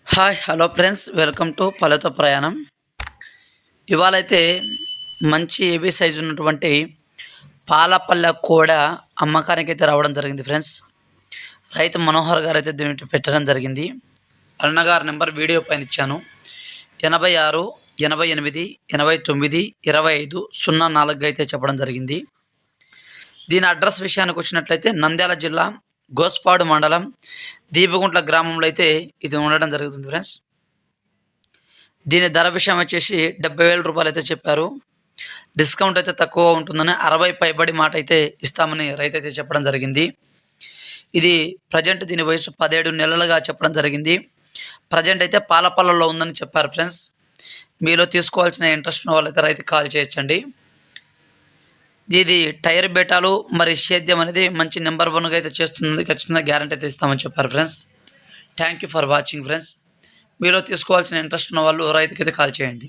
Hi hello friends welcome to పల్లెతో ప్రయాణం. ఇవాళైతే మంచి హెవీ సైజు ఉన్నటువంటి పాలపల్ల కోడ అమ్మకానికైతే రావడం జరిగింది ఫ్రెండ్స్. రైతు మనోహర్ గారు అయితే దీన్ని పెట్టడం జరిగింది. అన్నగారి నెంబర్ వీడియో పైన ఇచ్చాను. 86 88 89 25 04 అయితే చెప్పడం జరిగింది. దీని అడ్రస్ విషయానికి వచ్చినట్లయితే నంద్యాల జిల్లా గోస్పాడు మండలం దీపగుంట్ల గ్రామంలో అయితే ఇది ఉండడం జరుగుతుంది ఫ్రెండ్స్. దీని ధర విషయం వచ్చేసి 70,000 రూపాయలు అయితే చెప్పారు. డిస్కౌంట్ అయితే తక్కువ ఉంటుందని 60 పైబడి మాట అయితే ఇస్తామని రైతు అయితే చెప్పడం జరిగింది. ఇది ప్రజెంట్ దీని వయసు 17 నెలలుగా చెప్పడం జరిగింది. ప్రజెంట్ అయితే పాలపల్లలో ఉందని చెప్పారు ఫ్రెండ్స్. మీలో తీసుకోవాల్సిన ఇంట్రెస్ట్ ఉన్న వాళ్ళైతే రైతుకి కాల్ చేయొచ్చండి. ఇది టైర్ బేటాలు మరి సేద్యం అనేది మంచి నెంబర్ 1గా అయితే చేస్తుంది. ఖచ్చితంగా గ్యారంటీ అయితే ఇస్తామని చెప్పారు friends. Thank you for watching friends. మీలో తీసుకోవాల్సిన ఇంట్రెస్ట్ ఉన్న వాళ్ళు రైతుకైతే కాల్ చేయండి.